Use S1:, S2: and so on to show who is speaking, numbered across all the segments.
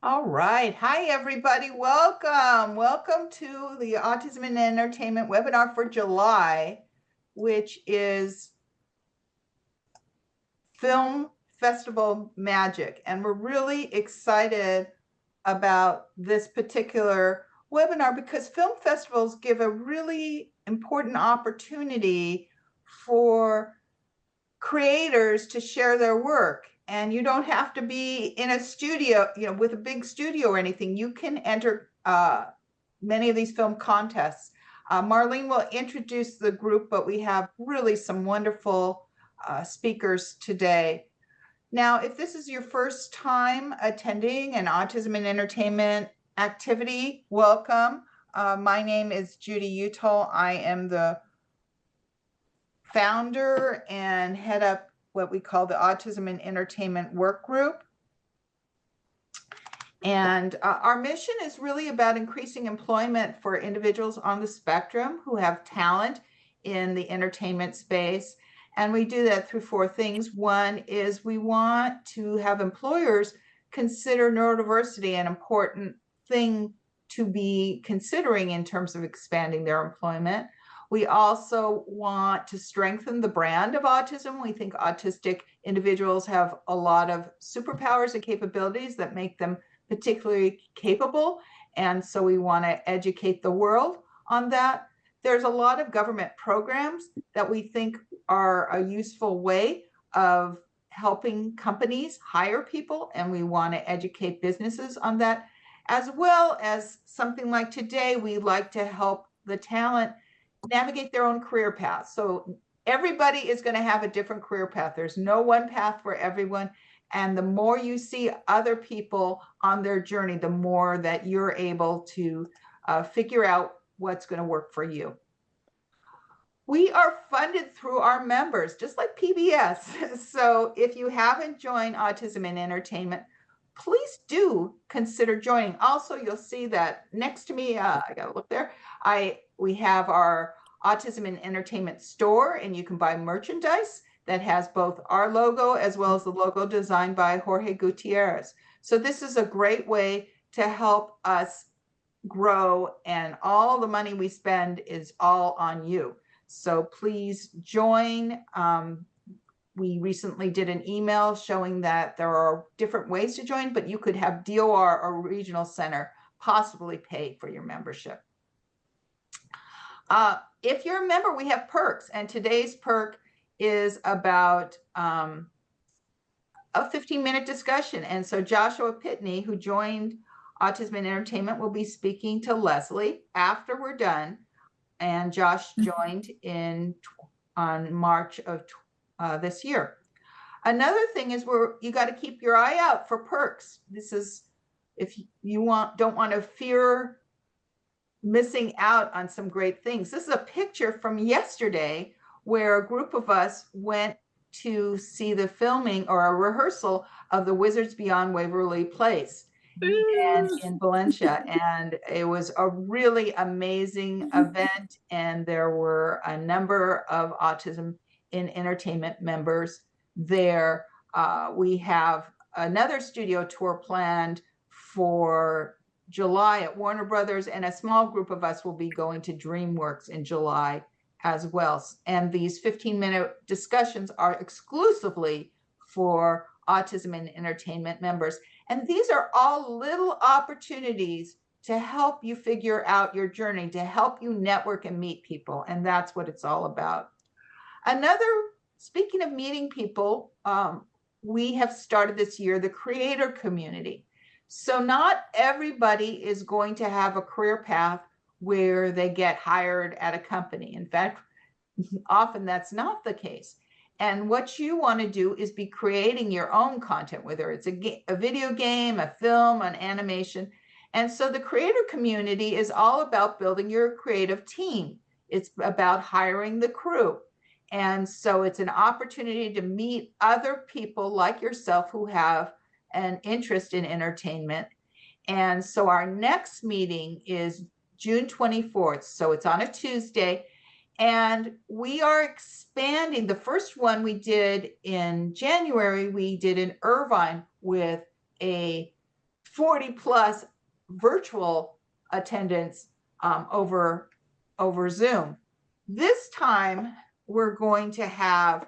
S1: All right. Hi, everybody. Welcome. Welcome to the Autism and Entertainment webinar for July, which is Film Festival Magic. And we're really excited about this particular webinar because film festivals give a really important opportunity for creators to share their work. And you don't have to be in a studio, with a big studio or anything. You can enter many of these film contests. Marlene will introduce the group, but we have really some wonderful speakers today. Now, if this is your first time attending an autism and entertainment activity, welcome. My name is Judy Utall. I am the founder and head up what we call the Autism and Entertainment Work Group. And our mission is really about increasing employment for individuals on the spectrum who have talent in the entertainment space. And we do that through four things. One is we want to have employers consider neurodiversity an important thing to be considering in terms of expanding their employment. We also want to strengthen the brand of autism. We think autistic individuals have a lot of superpowers and capabilities that make them particularly capable. And so we want to educate the world on that. There's a lot of government programs that we think are a useful way of helping companies hire people, and we want to educate businesses on that. As well as something like today, we like to help the talent navigate their own career path. So everybody is going to have a different career path. There's no one path for everyone. And the more you see other people on their journey, the more that you're able to figure out what's going to work for you. We are funded through our members, just like PBS. So if you haven't joined Autism and Entertainment, please do consider joining. Also, you'll see that next to me, I got to look there, we have our Autism and Entertainment store, and you can buy merchandise that has both our logo as well as the logo designed by Jorge Gutierrez. So this is a great way to help us grow, and all the money we spend is all on you. So please join. We recently did an email showing that there are different ways to join, but you could have DOR or regional center possibly pay for your membership. If you're a member, we have perks, and today's perk is about a 15-minute discussion. And so Joshua Pitney, who joined Autism and Entertainment, will be speaking to Leslie after we're done. And Josh joined on March of this year. Another thing is you got to keep your eye out for perks. This is if you don't want to fear missing out on some great things. This is a picture from yesterday where a group of us went to see the filming or a rehearsal of the Wizards Beyond Waverly Place and in Valencia. And it was a really amazing event. And there were a number of Autism in Entertainment members there. We have another studio tour planned for July at Warner Brothers, and a small group of us will be going to DreamWorks in July as well. And these 15-minute discussions are exclusively for Autism and Entertainment members. And these are all little opportunities to help you figure out your journey, to help you network and meet people. And that's what it's all about. Speaking of meeting people, we have started this year the creator community. So not everybody is going to have a career path where they get hired at a company. In fact, often that's not the case. And what you want to do is be creating your own content, whether it's a video game, a film, an animation. And so the creator community is all about building your creative team. It's about hiring the crew. And so it's an opportunity to meet other people like yourself who have an interest in entertainment. And so our next meeting is June 24th. So it's on a Tuesday. And we are expanding. The first one we did in January, we did in Irvine with a 40 plus virtual attendance over Zoom. This time we're going to have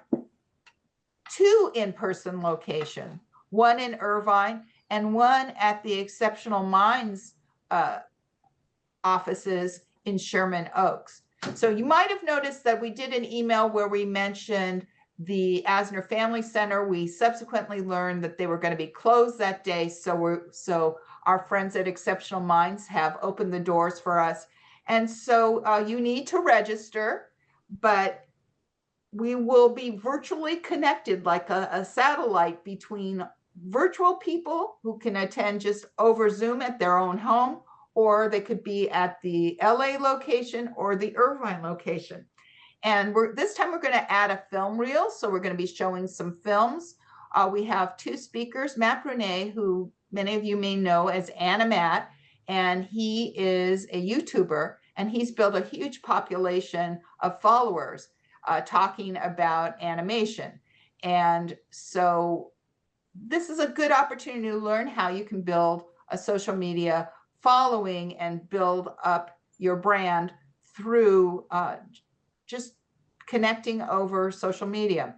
S1: 2 in-person locations, one in Irvine and one at the Exceptional Minds offices in Sherman Oaks. So you might have noticed that we did an email where we mentioned the Asner Family Center. We subsequently learned that they were going to be closed that day. So our friends at Exceptional Minds have opened the doors for us. And so you need to register, but we will be virtually connected like a satellite between virtual people who can attend just over Zoom at their own home, or they could be at the LA location or the Irvine location. And this time we're going to add a film reel. So we're going to be showing some films. We have 2 speakers, Matt Brunet, who many of you may know as Animat, and he is a YouTuber, and he's built a huge population of followers talking about animation. And so this is a good opportunity to learn how you can build a social media following and build up your brand through just connecting over social media.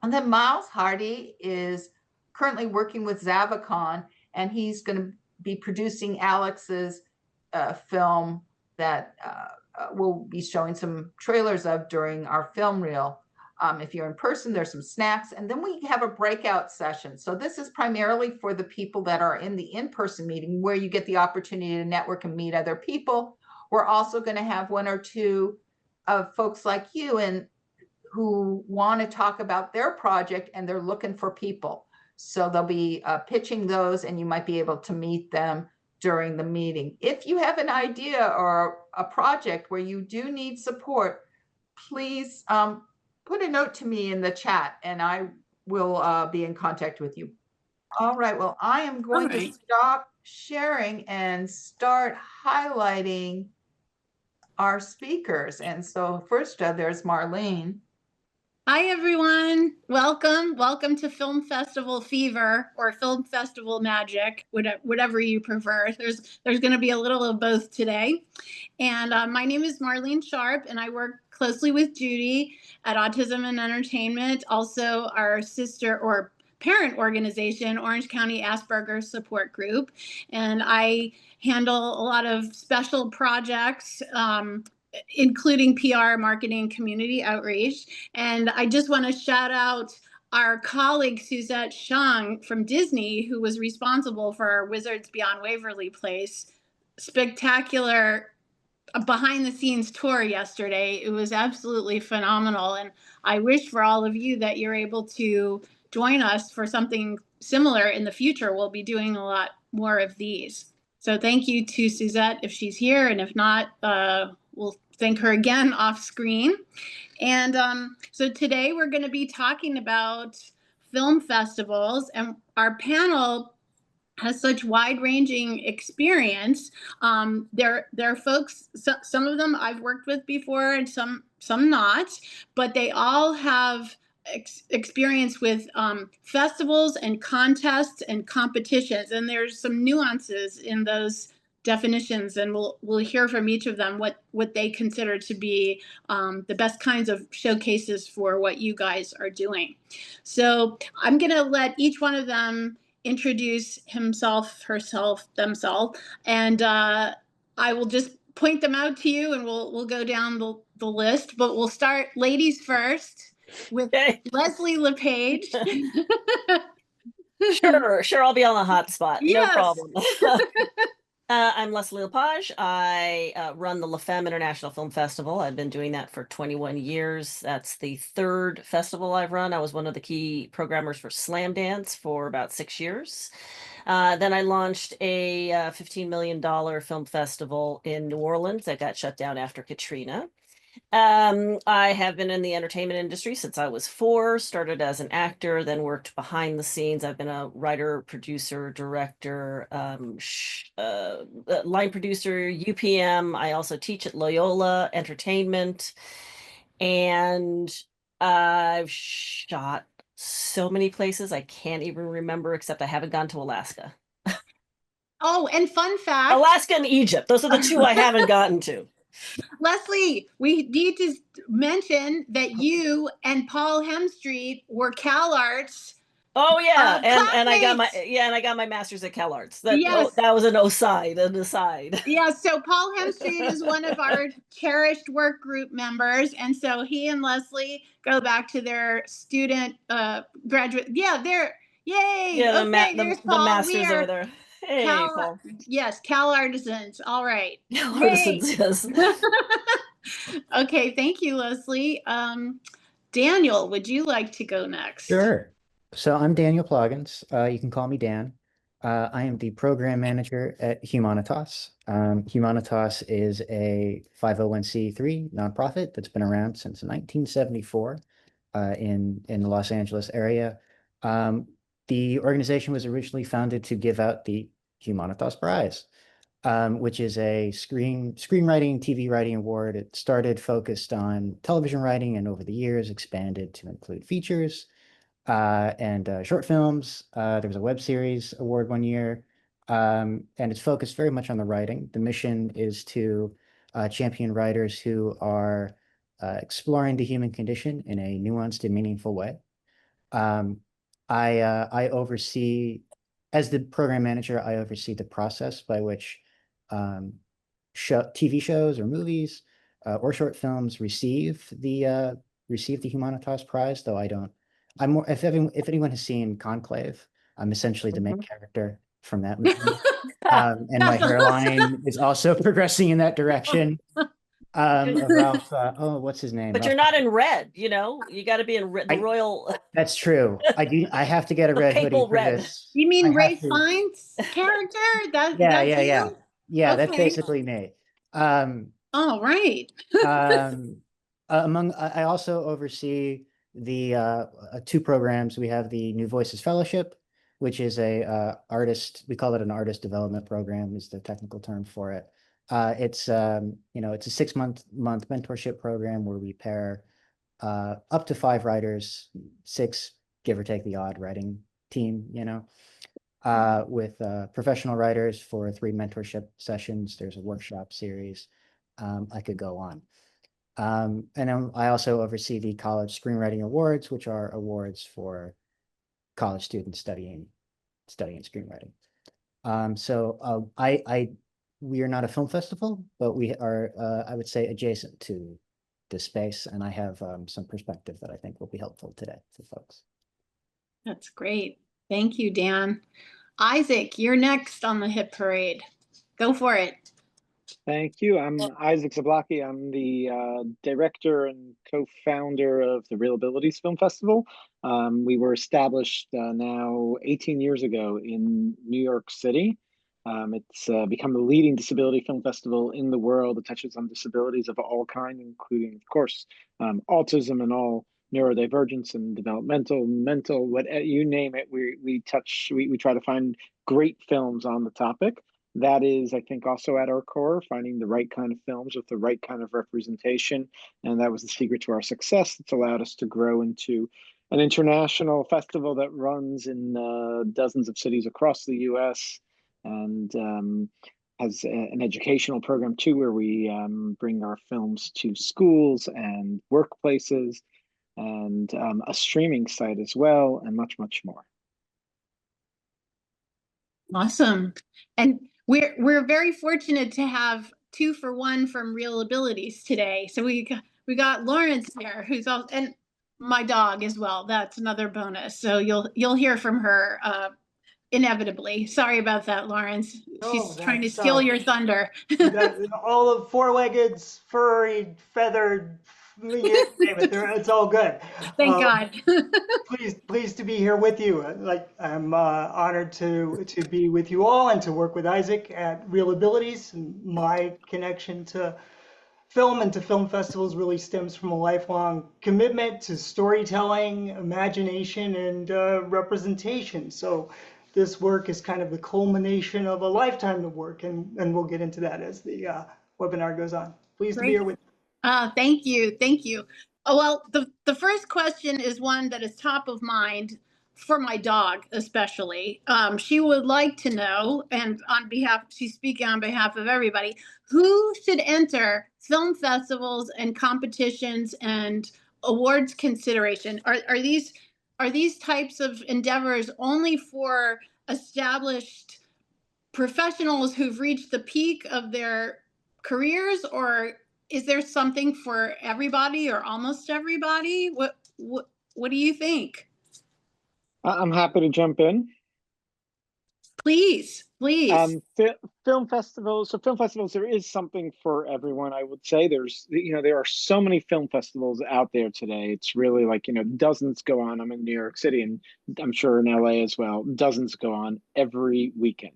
S1: And then Miles Hardy is currently working with Zavicon, and he's going to be producing Alex's film that we'll be showing some trailers of during our film reel. If you're in person, there's some snacks, and then we have a breakout session. So this is primarily for the people that are in the in-person meeting, where you get the opportunity to network and meet other people. We're also going to have 1 or 2 of folks like you and who want to talk about their project, and they're looking for people. So they'll be pitching those, and you might be able to meet them during the meeting. If you have an idea or a project where you do need support, please put a note to me in the chat, and I will be in contact with you. All right, well, I am going to stop sharing and start highlighting our speakers. And so first, there's Marlene.
S2: Hi, everyone. Welcome to Film Festival Fever, or Film Festival Magic, whatever you prefer. There's going to be a little of both today. And my name is Marlene Sharp, and I work closely with Judy at Autism and Entertainment, also our sister or parent organization, Orange County Asperger's Support Group. And I handle a lot of special projects, including PR, marketing, community outreach. And I just want to shout out our colleague Suzette Shang from Disney, who was responsible for our Wizards Beyond Waverly Place spectacular behind the scenes tour yesterday. It was absolutely phenomenal. And I wish for all of you that you're able to join us for something similar in the future. We'll be doing a lot more of these. So thank you to Suzette if she's here, and if not, we'll thank her again off screen. And so today we're going to be talking about film festivals, and our panel has such wide-ranging experience. There are folks, some of them I've worked with before, and some not, but they all have experience with festivals and contests and competitions, and there's some nuances in those definitions, and we'll hear from each of them what they consider to be the best kinds of showcases for what you guys are doing. So I'm going to let each one of them introduce himself, herself, themselves, and I will just point them out to you, and we'll go down the list. But we'll start ladies first with Leslie LaPage.
S3: Sure, I'll be on the hot spot.
S2: Yes.
S3: No problem. I'm Leslie LaPage. I run the La Femme International Film Festival. I've been doing that for 21 years. That's the 3rd festival I've run. I was one of the key programmers for Slam Dance for about 6 years. Then I launched a $15 million film festival in New Orleans that got shut down after Katrina. I have been in the entertainment industry since I was 4, started as an actor, then worked behind the scenes. I've been a writer, producer, director, line producer, UPM. I also teach at Loyola Entertainment, and I've shot so many places I can't even remember, except I haven't gone to Alaska.
S2: Oh, and fun fact,
S3: Alaska and Egypt. Those are the two I haven't gotten to.
S2: Leslie, we need to mention that you and Paul Hemstreet were CalArts
S3: Oh yeah, and I got
S2: classmates.
S3: I got my master's at CalArts.
S2: Yes.
S3: That was an aside.
S2: Yeah, so Paul Hemstreet is one of our cherished work group members, and so he and Leslie go back to their student graduate. Yeah, they're yay.
S3: Yeah,
S2: Okay, there's
S3: the
S2: Paul. We
S3: masters over
S2: are
S3: there. Hey,
S2: Cal.
S3: Paul.
S2: Yes, Cal Artisans. All right. Yay.
S3: Artisans, yes.
S2: Okay, thank you, Leslie. Daniel, would you like to go next?
S4: Sure. So I'm Daniel Plagens. You can call me Dan. I am the program manager at Humanitas. Humanitas is a 501c3 nonprofit that's been around since 1974 in the Los Angeles area. The organization was originally founded to give out the Humanitas Prize, which is a screenwriting, TV writing award. It started focused on television writing and over the years expanded to include features and short films. There was a web series award one year, and it's focused very much on the writing. The mission is to champion writers who are exploring the human condition in a nuanced and meaningful way. I oversee, as the program manager, I oversee the process by which TV shows or movies or short films receive the Humanitas Prize, though I don't. I'm more, if anyone has seen Conclave, I'm essentially the main character from that movie. And my hairline is also progressing in that direction. Of Ralph, what's his name?
S3: But
S4: Ralph.
S3: you're not in red, you know? You got to be in red, the royal.
S4: That's true. I have to get a
S3: The
S4: red hoodie
S3: papal
S4: for
S3: red.
S4: this.
S2: You mean
S4: I
S2: Ray
S4: have to.
S2: Fiennes' character? That's
S4: Yeah.
S2: you?
S4: Yeah, that's
S2: Okay.
S4: basically me.
S2: All right.
S4: I also oversee the two programs. We have the New Voices Fellowship, which is a artist. We call it an artist development program, is the technical term for it. It's it's a 6-month mentorship program where we pair up to 5 writers, 6 give or take the odd writing team, with professional writers for 3 mentorship sessions. There's a workshop series. I could go on. And then I also oversee the College Screenwriting Awards, which are awards for college students studying screenwriting. We are not a film festival, but we are, I would say, adjacent to this space, and I have some perspective that I think will be helpful today for folks.
S2: That's great. Thank you, Dan. Isaac, you're next on the hit parade. Go for it.
S5: Thank you. I'm Isaac Zablocki. I'm the director and co-founder of the ReelAbilities Film Festival. We were established now 18 years ago in New York City. It's become the leading disability film festival in the world that touches on disabilities of all kinds, including, of course, autism and all neurodivergence and developmental, mental, what you name it. We try to find great films on the topic. That is, I think, also at our core, finding the right kind of films with the right kind of representation. And that was the secret to our success. It's allowed us to grow into an international festival that runs in dozens of cities across the US and has an educational program too, where we bring our films to schools and workplaces and a streaming site as well, and much, much more.
S2: Awesome. And we're very fortunate to have 2 for 1 from ReelAbilities today. So we got Lawrence here, who's also, and my dog as well. That's another bonus. So you'll hear from her inevitably. Sorry about that, Lawrence. She's trying to steal your thunder.
S6: All of 4-legged, furry, feathered, you name it. It's all good.
S2: Thank God.
S6: Pleased to be here with you. I'm honored to be with you all and to work with Isaac at ReelAbilities. And my connection to film and to film festivals really stems from a lifelong commitment to storytelling, imagination, and representation. So this work is kind of the culmination of a lifetime of work, and we'll get into that as the webinar goes on. Pleased to be here with you.
S2: Thank you. Oh, well, the first question is one that is top of mind. for my dog especially. She would like to know, and on behalf, she's speaking on behalf of everybody, who should enter film festivals and competitions and awards consideration? Are these types of endeavors only for established professionals who've reached the peak of their careers, or is there something for everybody or almost everybody? What do you think?
S5: I'm happy to jump in.
S2: Please.
S5: Film festivals. So film festivals, there is something for everyone. I would say there are so many film festivals out there today. It's really like, dozens go on. I'm in New York City, and I'm sure in LA as well. Dozens go on every weekend,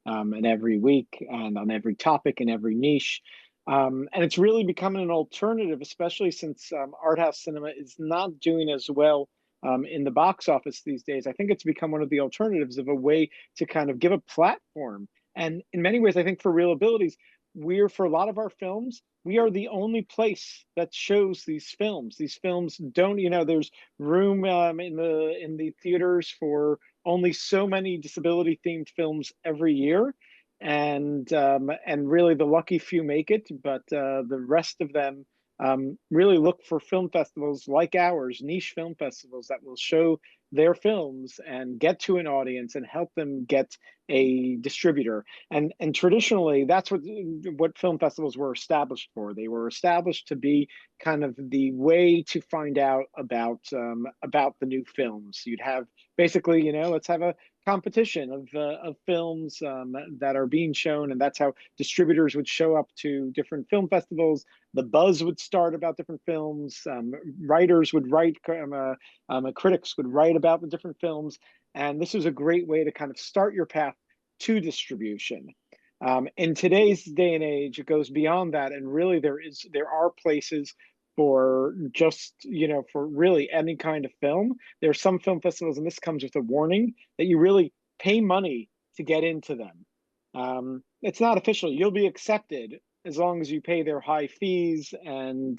S5: and every week, and on every topic and every niche. And it's really becoming an alternative, especially since art house cinema is not doing as well in the box office these days. I think it's become one of the alternatives of a way to kind of give a platform. And in many ways, I think for ReelAbilities, for a lot of our films, we are the only place that shows these films. These films don't, there's room in the theaters for only so many disability themed films every year. And really the lucky few make it, but the rest of them really look for film festivals like ours, niche film festivals that will show their films and get to an audience and help them get a distributor. And traditionally, that's what film festivals were established for. They were established to be kind of the way to find out about the new films. You'd have basically, let's have a competition of films that are being shown, and that's how distributors would show up to different film festivals. The buzz would start about different films. Writers would write, critics would write about the different films, and this was a great way to kind of start your path to distribution. In today's day and age, it goes beyond that, and really there are places for just, for really any kind of film. There are some film festivals, and this comes with a warning, that you really pay money to get into them. It's not official. You'll be accepted as long as you pay their high fees, and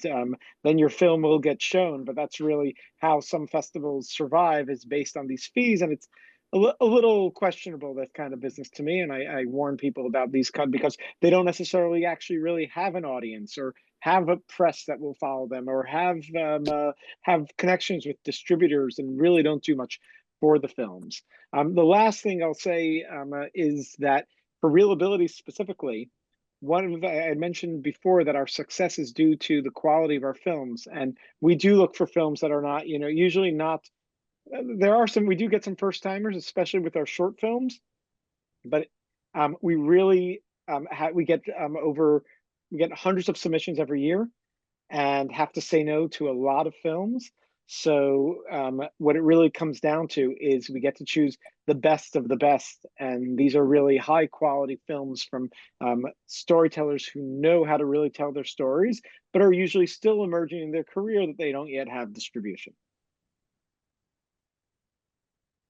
S5: then your film will get shown. But that's really how some festivals survive, is based on these fees. And it's a little questionable, that kind of business, to me. And I warn people about these because they don't necessarily actually really have an audience, or have a press that will follow them, or have connections with distributors, and really don't do much for the films. The last thing I'll say is that for ReelAbilities specifically, I mentioned before that our success is due to the quality of our films, and we do look for films that are not, usually not. We do get some first timers, especially with our short films, but we really we get hundreds of submissions every year, and have to say no to a lot of films. So what it really comes down to is we get to choose the best of the best, and these are really high quality films from storytellers who know how to really tell their stories, but are usually still emerging in their career, that they don't yet have distribution.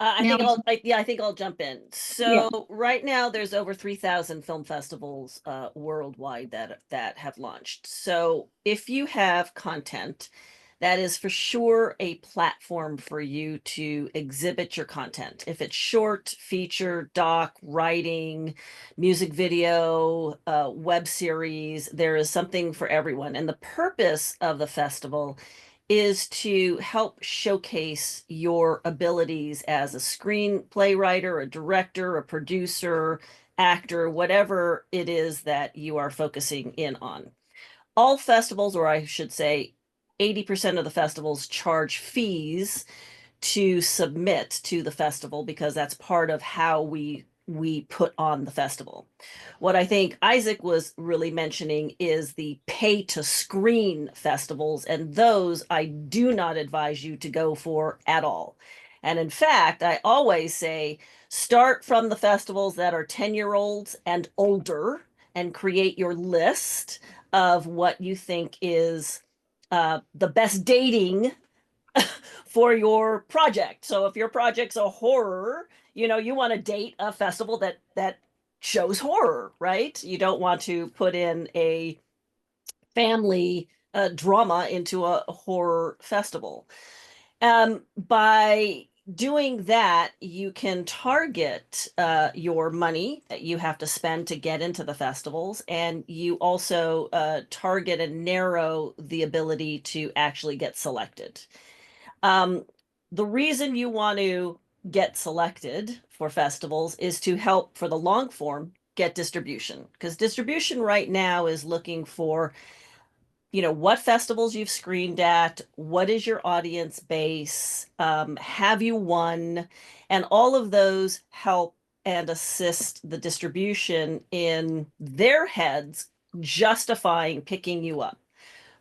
S3: I think I'll jump in. So right now there's over 3,000 film festivals worldwide that have launched. So if you have content, that is for sure a platform for you to exhibit your content. If it's short, feature, doc, writing, music video, web series, there is something for everyone. And the purpose of the festival is to help showcase your abilities as a screenplay writer, a director, a producer, actor, whatever it is that you are focusing in on. All festivals, or I should say 80% of the festivals, charge fees to submit to the festival, because that's part of how we put on the festival. What I think Isaac was really mentioning is the pay to screen festivals, and those I do not advise you to go for at all. And in fact, I always say, start from the festivals that are 10-year-olds and older, and create your list of what you think is the best dating for your project. So if your project's a horror, you want to date a festival that shows horror, right? You don't want to put in a family drama into a horror festival. By doing that, you can target your money that you have to spend to get into the festivals, and you also target and narrow the ability to actually get selected. The reason you want to get selected for festivals is to help for the long form get distribution, because distribution right now is looking for, you know, what festivals you've screened at, what is your audience base, have you won, and all of those help and assist the distribution in their heads justifying picking you up.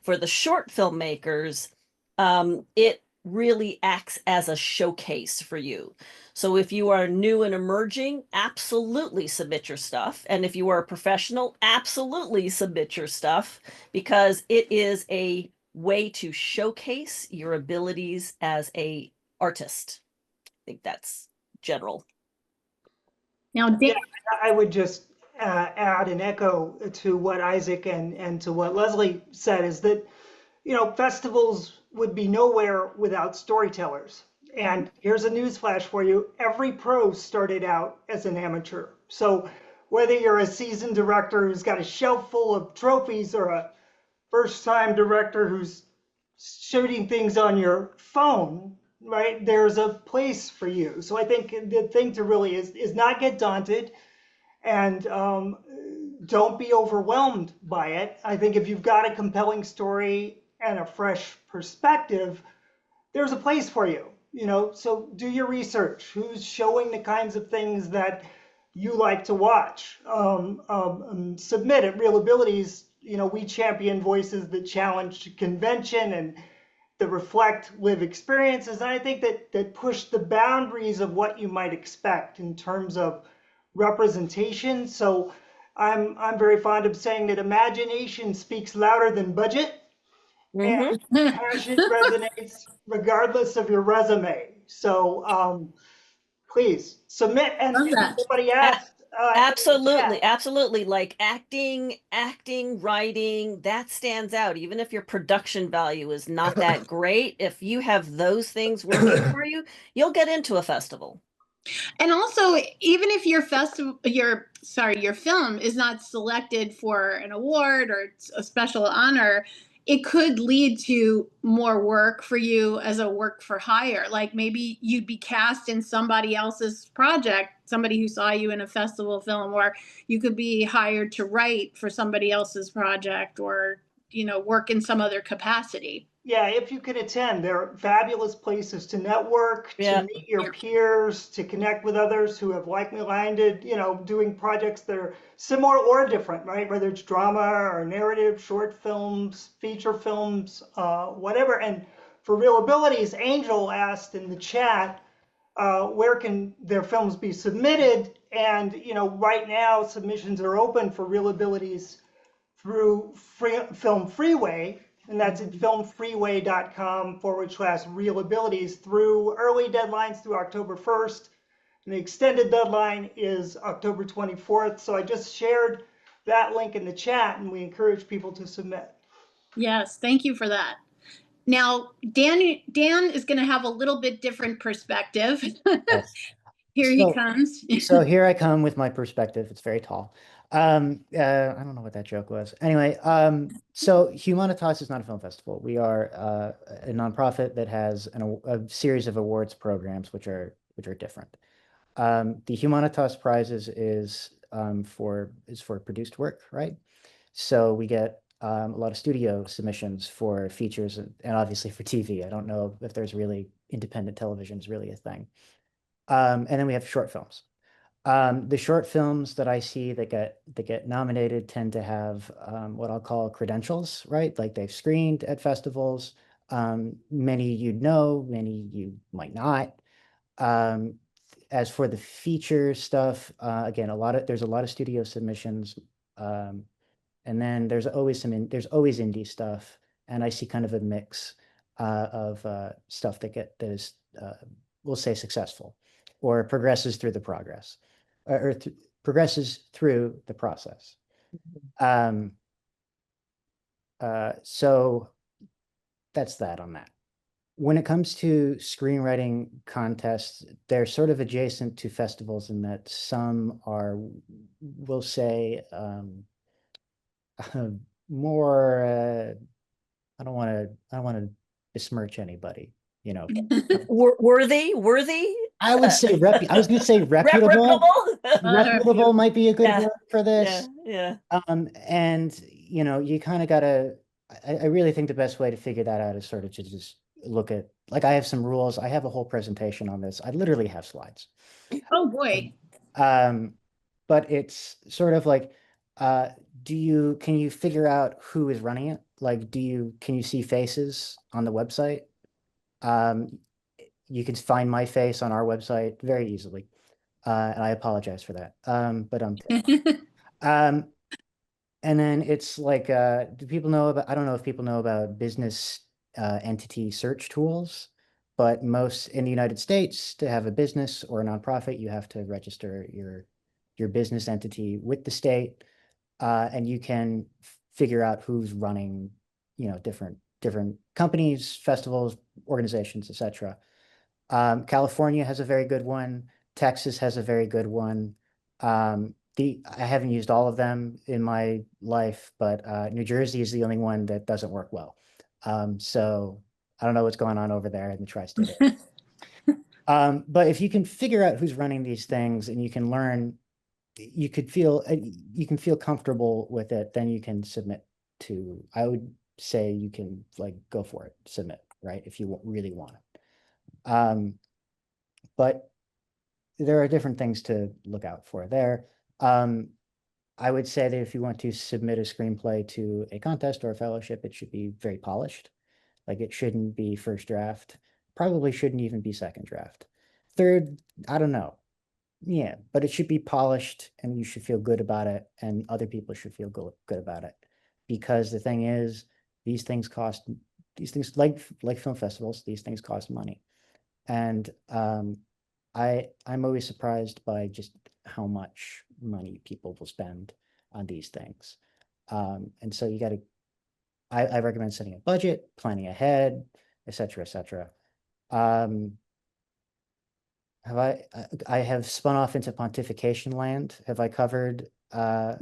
S3: For the short filmmakers, it really acts as a showcase for you. So if you are new and emerging, absolutely submit your stuff. And if you are a professional, absolutely submit your stuff, because it is a way to showcase your abilities as a artist. I think that's general.
S2: Now, Dan,
S6: I would just add and echo to what Isaac and to what Leslie said, is that, you know, festivals would be nowhere without storytellers. And here's a newsflash for you. Every pro started out as an amateur. So whether you're a seasoned director who's got a shelf full of trophies, or a first-time director who's shooting things on your phone, right, there's a place for you. So I think the thing to really is not get daunted, and don't be overwhelmed by it. I think if you've got a compelling story and a fresh perspective, there's a place for you, you know. So do your research. Who's showing the kinds of things that you like to watch? Submit at ReelAbilities. You know, we champion voices that challenge convention and that reflect live experiences. And I think that push the boundaries of what you might expect in terms of representation. So I'm very fond of saying that imagination speaks louder than budget, and passion resonates regardless of your resume. So please submit. And
S2: love that.
S6: somebody asked.
S3: Absolutely, absolutely. Like acting, writing, that stands out. Even if your production value is not that great, if you have those things working for you, you'll get into a festival.
S2: And also, even if your film is not selected for an award or a special honor, it could lead to more work for you as a work for hire. Like maybe you'd be cast in somebody else's project, somebody who saw you in a festival film, or you could be hired to write for somebody else's project, or, you know, work in some other capacity.
S6: Yeah, if you can attend, they're fabulous places to network,
S3: Yeah.
S6: to meet your peers, to connect with others who have like-minded, you know, doing projects that are similar or different, right? Whether it's drama or narrative, short films, feature films, whatever. And for ReelAbilities, Angel asked in the chat, where can their films be submitted? And, you know, right now submissions are open for ReelAbilities through Film Freeway. And that's at filmfreeway.com/ReelAbilities through early deadlines through October 1st. And the extended deadline is October 24th. So I just shared that link in the chat, and we encourage people to submit.
S2: Yes, thank you for that. Now, Dan is going to have a little bit different perspective.
S4: Yes.
S2: Here he comes.
S4: So here I come with my perspective. It's very tall. I don't know what that joke was. Anyway, so Humanitas is not a film festival. We are a nonprofit that has a series of awards programs which are different. The Humanitas Prizes is for produced work, right? So we get a lot of studio submissions for features and obviously for TV. I don't know if there's really independent television is really a thing. And then we have short films. The short films that I see that get nominated tend to have what I'll call credentials, right? Like they've screened at festivals. Many you'd know, many you might not. As for the feature stuff, again, there's a lot of studio submissions, and then there's always indie stuff, and I see kind of a mix of stuff that is we'll say successful, or progresses through the process. So that's that on that. when it comes to screenwriting contests, they're sort of adjacent to festivals in that some are, we'll say, more. I don't want to besmirch anybody. You know,
S3: Worthy.
S4: I would say I was going to say reputable. Reputable might be a good
S3: Yeah.
S4: word for this.
S3: Yeah.
S4: And you know, you kind of gotta. I really think the best way to figure that out is sort of to just look at, like, I have some rules. I have a whole presentation on this. I literally have slides.
S2: Oh boy.
S4: But it's sort of like, can you figure out who is running it? Like, can you see faces on the website? You can find my face on our website very easily. And I apologize for that. And then it's like, do people know about, I don't know if people know about business entity search tools, but most in the United States, to have a business or a nonprofit, you have to register your business entity with the state, and you can figure out who's running, you know, different companies, festivals, organizations, etc. California has a very good one. Texas has a very good one. I haven't used all of them in my life, but New Jersey is the only one that doesn't work well. So I don't know what's going on over there in the tri-state area. But if you can figure out who's running these things and you can learn, you can feel comfortable with it, then you can submit to, I would say you can, like, go for it, submit, right? If you really want it. But there are different things to look out for there. I would say that if you want to submit a screenplay to a contest or a fellowship, it should be very polished. Like, it shouldn't be first draft, probably shouldn't even be second draft. Third, I don't know. Yeah, but it should be polished and you should feel good about it, and other people should feel good about it. Because the thing is, these things like film festivals, these things cost money. And I'm always surprised by just how much money people will spend on these things. And so I recommend setting a budget, planning ahead, et cetera, et cetera. I have spun off into pontification land. Have I covered?
S2: Yeah,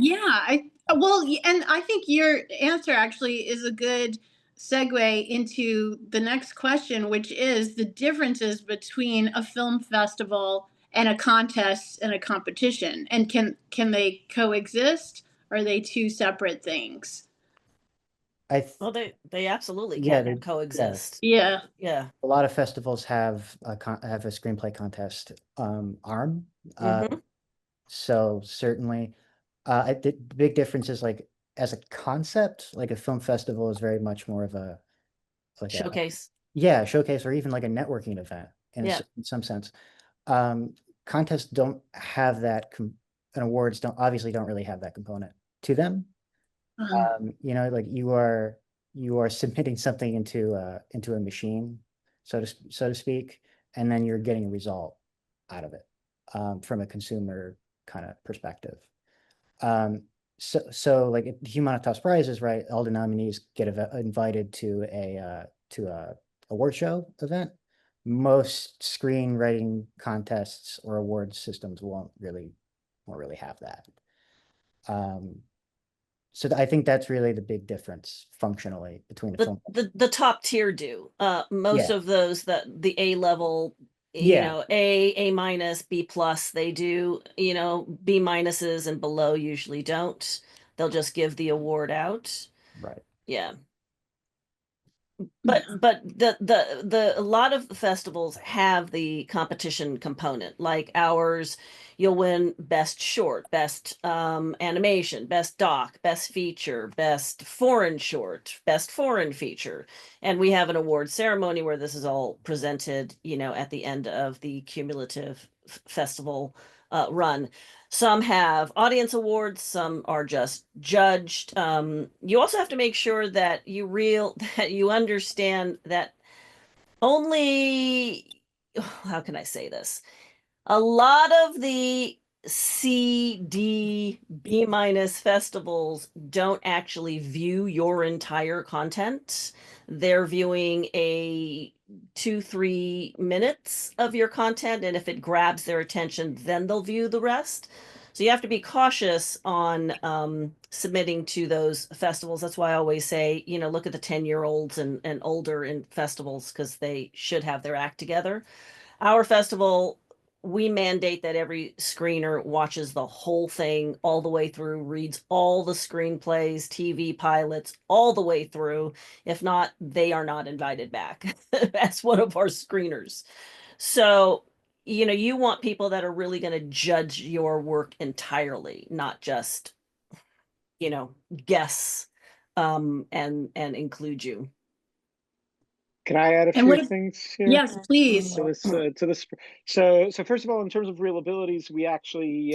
S2: and I think your answer actually is a good segue into the next question, which is the differences between a film festival and a contest and a competition. And can they coexist? Or are they two separate things?
S3: Well, they absolutely
S4: Yeah,
S3: can coexist.
S2: Yeah.
S3: Yeah.
S4: A lot of festivals have a screenplay contest arm. So certainly, the big difference is, like, as a concept, like, a film festival is very much more of a
S3: Showcase.
S4: Showcase, or even like a networking event in some sense. Contests don't have that, and awards obviously don't really have that component to them. You know, like, you are submitting something into a machine, so to speak, and then you're getting a result out of it, from a consumer kind of perspective. So like Humanitas Prizes, right? All the nominees get invited to a award show event. Most screenwriting contests or award systems won't really have that. So I think that's really the big difference functionally between a film.
S3: The top tier do. Most of those, that the A level, you know, A minus, B plus, they do. You know, B minuses and below usually don't. They'll just give the award out.
S4: Right.
S3: Yeah. But a lot of festivals have the competition component. Like ours, you'll win best short, best animation, best doc, best feature, best foreign short, best foreign feature, and we have an award ceremony where this is all presented, you know, at the end of the cumulative festival run. Some have audience awards, some are just judged. You also have to make sure that you understand that only, how can I say this? A lot of the C, D, B minus festivals don't actually view your entire content. They're viewing a 2-3 minutes of your content, and if it grabs their attention, then they'll view the rest. So you have to be cautious on submitting to those festivals. That's why I always say, look at the 10-year-olds and older in festivals, because they should have their act together. Our festival, we mandate that every screener watches the whole thing all the way through, reads all the screenplays, TV pilots, all the way through. If not, they are not invited back as one of our screeners. So, you want people that are really going to judge your work entirely, not just, guess and include you.
S5: Can I add a
S2: And
S5: few
S2: what if,
S5: things here?
S2: yes, please.
S5: To this. So first of all, in terms of ReelAbilities, we actually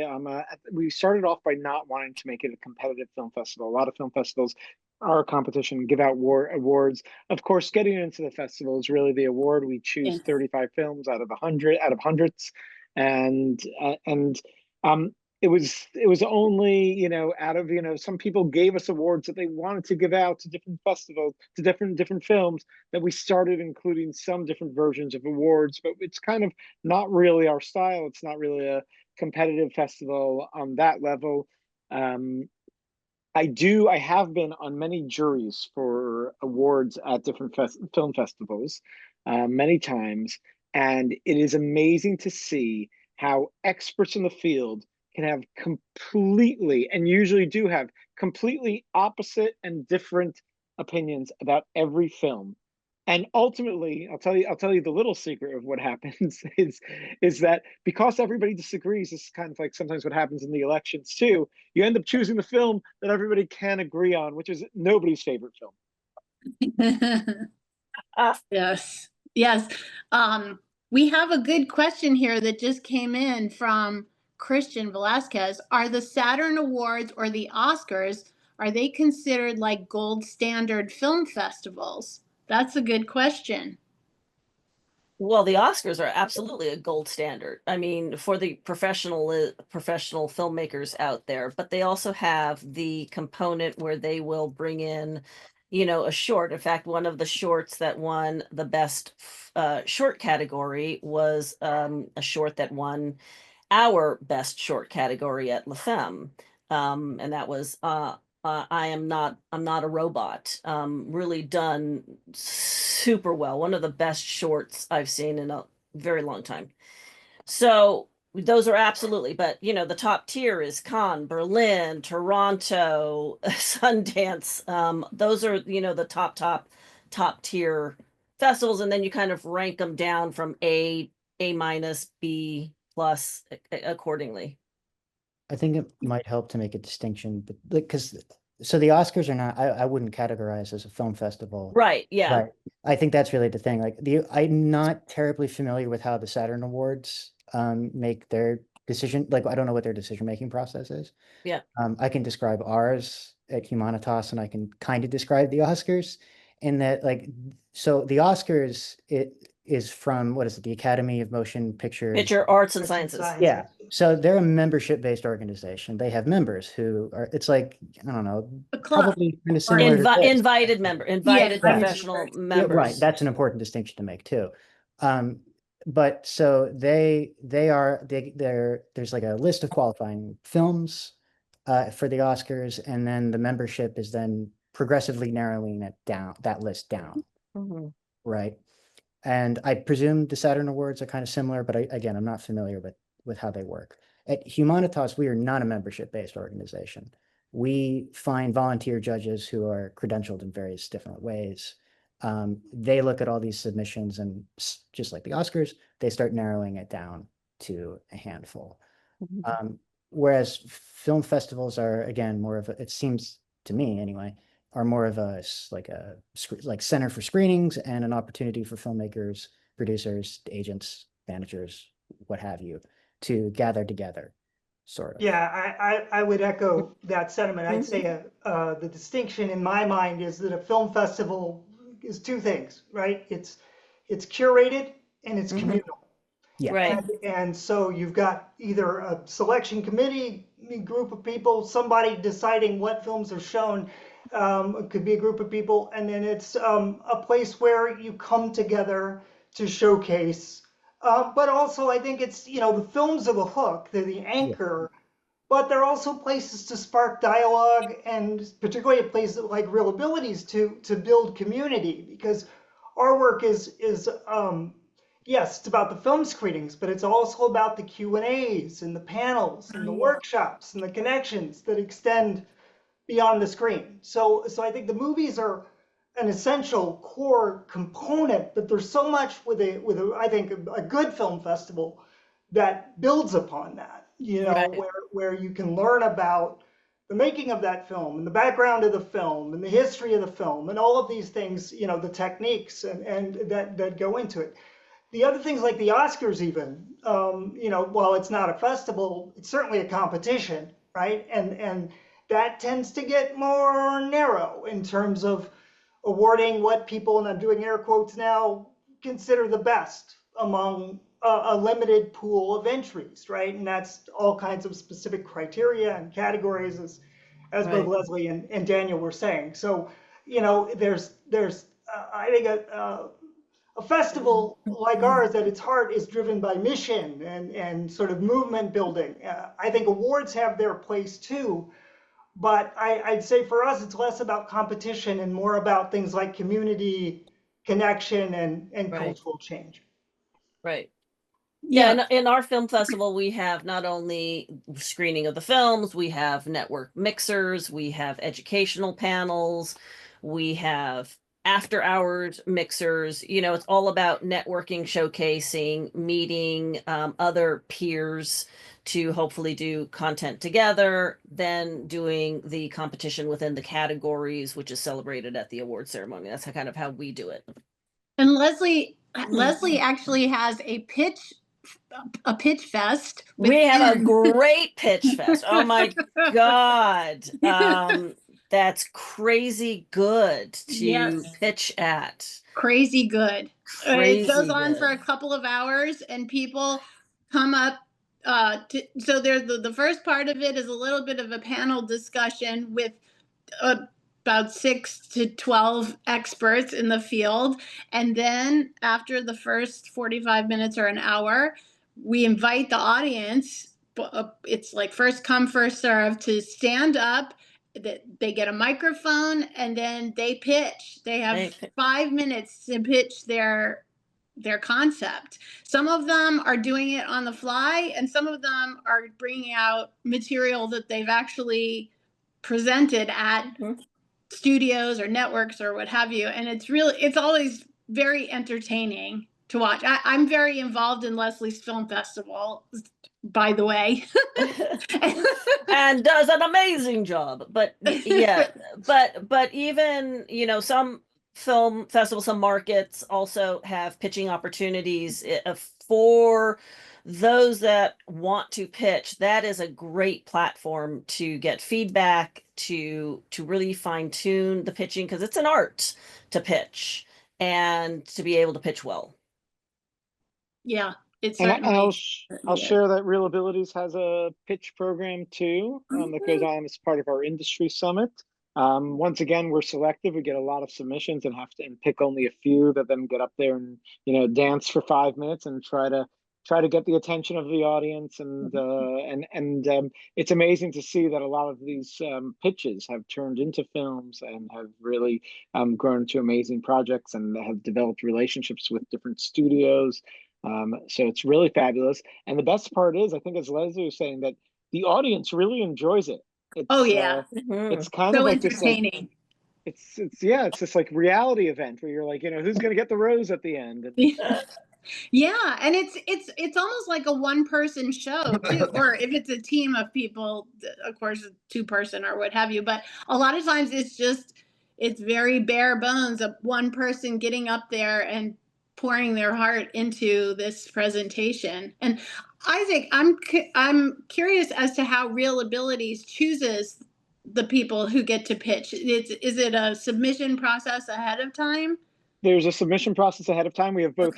S5: we started off by not wanting to make it a competitive film festival. A lot of film festivals are a competition, give out awards. Of course, getting into the festival is really the award. We choose 35 films out of hundreds, and it was only, out of, some people gave us awards that they wanted to give out to different festivals, to different films, that we started including some different versions of awards, but it's kind of not really our style. It's not really a competitive festival on that level. I have been on many juries for awards at different film festivals many times, and it is amazing to see how experts in the field can have completely, and usually do have, completely opposite and different opinions about every film. And ultimately, I'll tell you the little secret of what happens is that because everybody disagrees, this is kind of like sometimes what happens in the elections too. You end up choosing the film that everybody can agree on, which is nobody's favorite film.
S2: Yes. We have a good question here that just came in from Christian Velasquez. Are the Saturn Awards or the Oscars, are they considered like gold standard film festivals? That's a good question.
S3: Well, the Oscars are absolutely a gold standard. I mean, for the professional filmmakers out there, but they also have the component where they will bring in, a short. In fact, one of the shorts that won the best short category was a short that won our best short category at La Femme. And that was I'm not a robot. Really done super well. One of the best shorts I've seen in a very long time. So those are absolutely, but the top tier is Cannes, Berlin, Toronto, Sundance. Those are, the top tier festivals. And then you kind of rank them down from A minus, B plus accordingly.
S4: I think it might help to make a distinction, but because so the Oscars are not, I wouldn't categorize as a film festival.
S3: Right. Yeah.
S4: But I think that's really the thing. Like I'm not terribly familiar with how the Saturn Awards make their decision. Like, I don't know what their decision-making process is.
S3: Yeah.
S4: I can describe ours at Humanitas, and I can kind of describe the Oscars in that, like, so the Oscars, it is from, what is it, the Academy of Motion
S3: Picture Arts and Sciences.
S4: Yeah. So they're a membership-based organization. They have members who are, it's like, I don't know, probably kind of similar to this.
S3: Invited professional members.
S4: Yeah, right. That's an important distinction to make too. But so there's like a list of qualifying films for the Oscars, and then the membership is then progressively narrowing it down, that list down.
S3: Mm-hmm.
S4: Right. And I presume the Saturn Awards are kind of similar, but again, I'm not familiar with how they work. At Humanitas, we are not a membership-based organization. We find volunteer judges who are credentialed in various different ways. They look at all these submissions, and just like the Oscars, they start narrowing it down to a handful.
S3: Mm-hmm.
S4: Whereas film festivals are, again, more of a, it seems to me anyway, are more of a like center for screenings and an opportunity for filmmakers, producers, agents, managers, what have you, to gather together, sort of.
S6: Yeah, I would echo that sentiment. I'd say the distinction in my mind is that a film festival is two things, right? It's curated and it's communal.
S4: Yeah.
S3: Right.
S6: And so you've got either a selection committee group of people, somebody deciding what films are shown. It could be a group of people, and then it's a place where you come together to showcase. But also, I think it's, the films are the hook, they're the
S4: Yeah.
S6: anchor, but they're also places to spark dialogue, and particularly at places like ReelAbilities to build community, because our work is yes, it's about the film screenings, but it's also about the Q&As and the panels and the workshops and the connections that extend beyond the screen. So I think the movies are an essential core component, but there's so much with I think a good film festival that builds upon that,
S3: Right.
S6: where you can learn about the making of that film and the background of the film and the history of the film and all of these things, the techniques and that go into it. The other things like the Oscars, even, while it's not a festival, it's certainly a competition, right? And that tends to get more narrow in terms of awarding what people, and I'm doing air quotes now, consider the best among a limited pool of entries, right? And that's all kinds of specific criteria and categories, as both
S3: Right.
S6: Leslie and Daniel were saying. So, there's I think a festival like ours at its heart is driven by mission and sort of movement building. I think awards have their place too, but I'd say for us, it's less about competition and more about things like community connection and
S3: Right.
S6: cultural change.
S3: Right. Yeah, in our film festival, we have not only screening of the films, we have network mixers, we have educational panels, we have after hours mixers. It's all about networking, showcasing, meeting other peers to hopefully do content together, then doing the competition within the categories, which is celebrated at the award ceremony. That's kind of how we do it.
S2: And Leslie actually has a pitch fest.
S3: We have a great pitch fest. Oh my God. That's crazy good to pitch at.
S2: Crazy good.
S3: Crazy
S2: it goes on
S3: good.
S2: for a couple of hours, and people come up so there's the first part of it is a little bit of a panel discussion with about 6 to 12 experts in the field. And then after the first 45 minutes or an hour, we invite the audience. It's like first come, first serve, to stand up. They get a microphone and then they pitch. They have 5 minutes to pitch their concept. Some of them are doing it on the fly, and some of them are bringing out material that they've actually presented at studios or networks or what have you. And it's always very entertaining to watch. I'm very involved in Leslie's Film Festival, by the way.
S3: And does an amazing job. But yeah, but even, some film festivals, some markets also have pitching opportunities for those that want to pitch. That is a great platform to get feedback, to really fine tune the pitching, because it's an art to pitch and to be able to pitch well.
S2: Yeah, it's
S5: And
S2: certainly.
S5: I'll share that ReelAbilities has a pitch program too, that goes on as part of our industry summit. Once again, we're selective. We get a lot of submissions and have to pick only a few that then get up there and dance for 5 minutes and try to get the attention of the audience. And it's amazing to see that a lot of these pitches have turned into films and have really grown into amazing projects and have developed relationships with different studios. So it's really fabulous. And the best part is, I think, as Leslie was saying, that the audience really enjoys it. It's, it's kind of like
S2: entertaining.
S5: It's this like reality event where you're like, who's going to get the rose at the end? And,
S2: yeah, and it's almost like a one-person show too, or if it's a team of people, of course, a 2-person or what have you. But a lot of times it's very bare bones of one person getting up there and pouring their heart into this presentation. And Isaac, I'm curious as to how ReelAbilities chooses the people who get to pitch. Is it a submission process ahead of time?
S5: There's a submission process ahead of time. We have both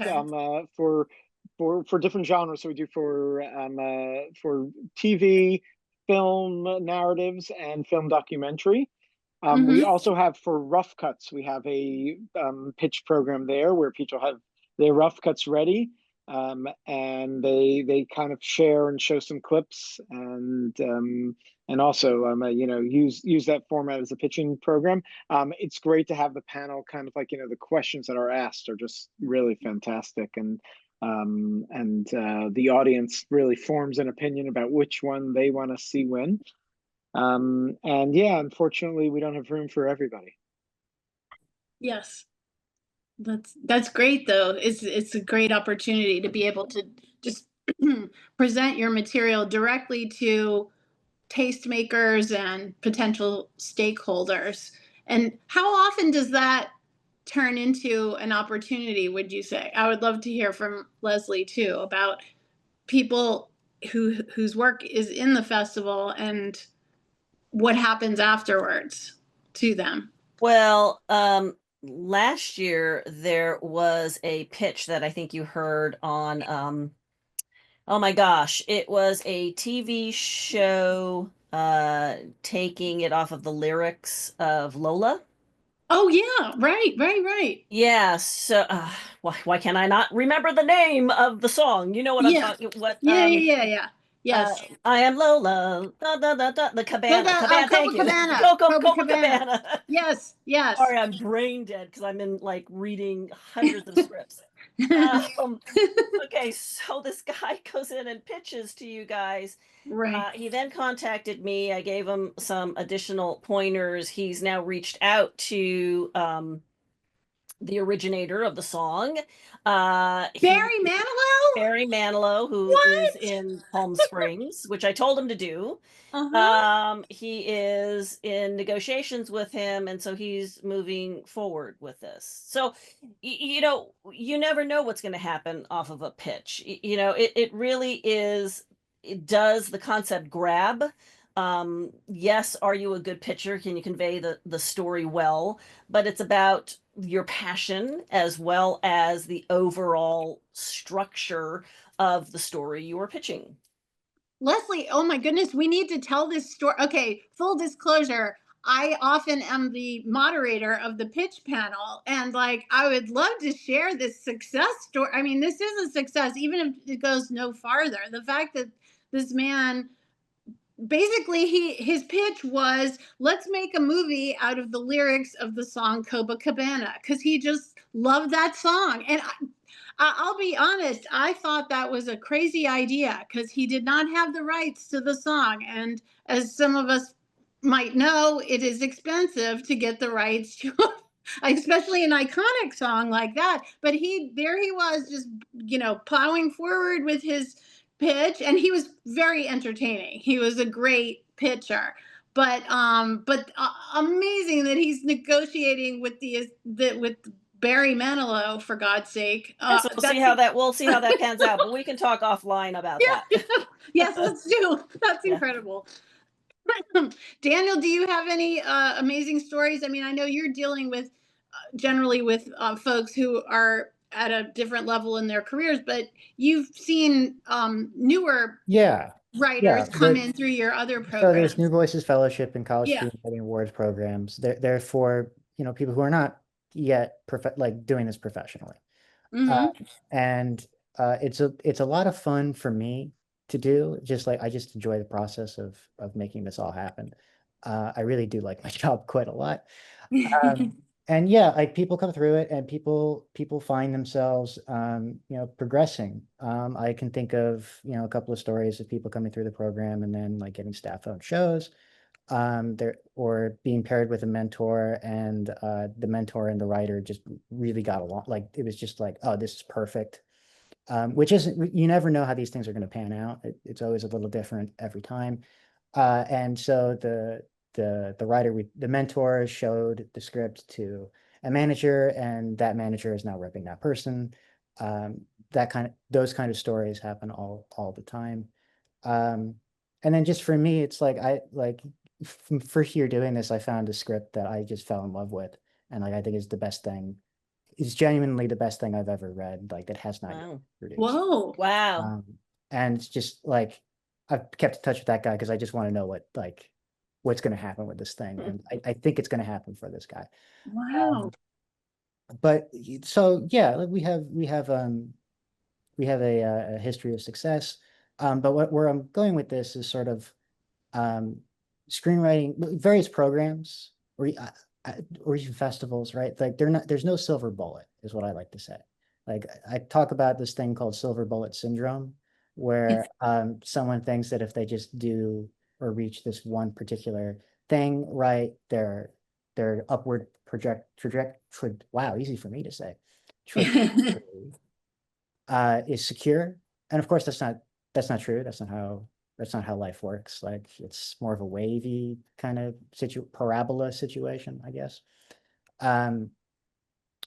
S5: for for different genres. So we do for TV, film narratives, and film documentary. We
S2: Mhm.
S5: also have for rough cuts, we have a pitch program there where people have their rough cuts ready, and they kind of share and show some clips, and also use that format as a pitching program. It's great to have the panel kind of like, the questions that are asked are just really fantastic, and the audience really forms an opinion about which one they want to see win. And yeah, unfortunately, we don't have room for everybody.
S2: Yes. That's great though. It's a great opportunity to be able to just present your material directly to tastemakers and potential stakeholders. And how often does that turn into an opportunity, would you say? I would love to hear from Leslie too about people whose work is in the festival and what happens afterwards to them.
S3: Well, last year there was a pitch that I think you heard on, oh my gosh, it was a TV show taking it off of the lyrics of Lola.
S2: Oh yeah, right.
S3: Yeah, so why can I not remember the name of the song? You know what I'm
S2: Yeah.
S3: talking, what
S2: Yeah. Yes.
S3: I am Lola, the cabana, thank you.
S2: Copacabana.
S3: Copacabana.
S2: Yes.
S3: Sorry, I'm brain dead because I'm in like reading hundreds of scripts. Okay, so this guy goes in and pitches to you guys.
S2: Right.
S3: He then contacted me. I gave him some additional pointers. He's now reached out to the originator of the song.
S2: Barry Manilow?
S3: Barry Manilow, who is in Palm Springs, which I told him to do. He is in negotiations with him, and so he's moving forward with this. So, you never know what's going to happen off of a pitch. It really is. Does the concept grab? Yes, are you a good pitcher? Can you convey the story well? But it's about your passion as well as the overall structure of the story you are pitching.
S2: Leslie, oh my goodness, we need to tell this story. Okay, full disclosure, I often am the moderator of the pitch panel, and like I would love to share this success story. I mean, this is a success, even if it goes no farther. The fact that this man basically his pitch was, let's make a movie out of the lyrics of the song Copacabana, because he just loved that song. And I'll be honest, I thought that was a crazy idea because he did not have the rights to the song. And as some of us might know, it is expensive to get the rights to especially an iconic song like that. But there he was, just, plowing forward with his pitch, and he was very entertaining. He was a great pitcher. But amazing that he's negotiating with with Barry Manilow, for God's sake.
S3: So we'll see how that pans out, but we can talk offline about that.
S2: Yes, let's do. That's incredible. Daniel, do you have any amazing stories? I mean, I know you're dealing with generally with folks who are at a different level in their careers, but you've seen newer writers come in through your other programs.
S4: So there's New Voices Fellowship and College Screenwriting Awards programs. They're for people who are not yet doing this professionally. And it's a lot of fun for me to do. I just enjoy the process of making this all happen. I really do like my job quite a lot. And yeah, people come through it, and people find themselves progressing. I can think of a couple of stories of people coming through the program and then getting staff on shows, or being paired with a mentor, and the mentor and the writer just really got along. It was just oh, this is perfect. Which isn't, you never know how these things are going to pan out. It's always a little different every time. And so the mentor showed the script to a manager, and that manager is now repping that person. Those kind of stories happen all the time. And then just for me, it's for here doing this, I found a script that I just fell in love with, and I think is the best thing is genuinely the best thing I've ever read, like that has not yet
S3: Wow.
S4: been produced.
S2: Whoa.
S3: Wow.
S4: And it's just like I've kept in touch with that guy because I just want to know what's going to happen with this thing, and I think it's going to happen for this guy.
S2: Wow.
S4: But so yeah, like we have a history of success, but where I'm going with this is sort of screenwriting, various programs or even festivals, right? Like there's no silver bullet, is what I like to say. Like I talk about this thing called silver bullet syndrome, where someone thinks that if they just do or reach this one particular thing, right, their upward wow, easy for me to say, trajectory is secure. And of course, that's not true. That's not how life works. Like it's more of a wavy kind of parabola situation, I guess. And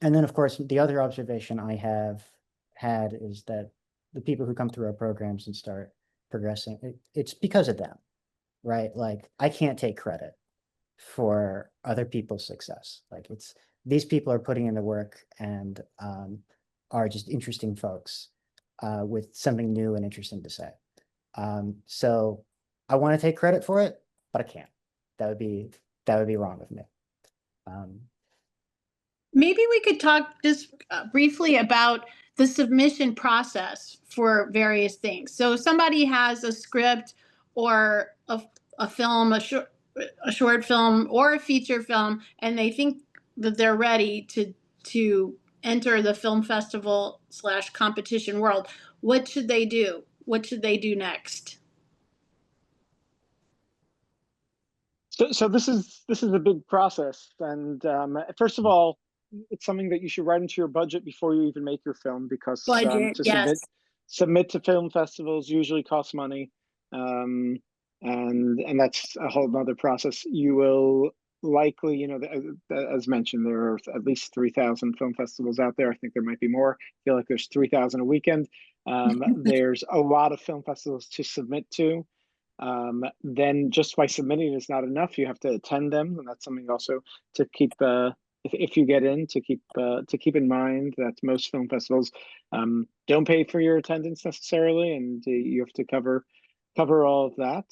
S4: then of course, the other observation I have had is that the people who come through our programs and start progressing, it's because of them, right? Like I can't take credit for other people's success. Like these people are putting in the work and are just interesting folks with something new and interesting to say. So I want to take credit for it, but I can't. That would be wrong of me.
S2: Maybe we could talk just briefly about the submission process for various things. So if somebody has a script or a film, a short film or a feature film, and they think that they're ready to enter the film festival / competition world, what should they do? What should they do next?
S5: So this is a big process, and first of all, it's something that you should write into your budget before you even make your film, because
S2: Budget,
S5: to
S2: yes.
S5: submit to film festivals usually costs money, and that's a whole other process. You will likely, as mentioned, there are at least 3,000 film festivals out there. I think there might be more. I feel like there's 3,000 a weekend. There's a lot of film festivals to submit to. Then just by submitting is not enough. You have to attend them, and that's something also to keep. If you get in, to keep in mind that most film festivals don't pay for your attendance necessarily, and you have to cover all of that.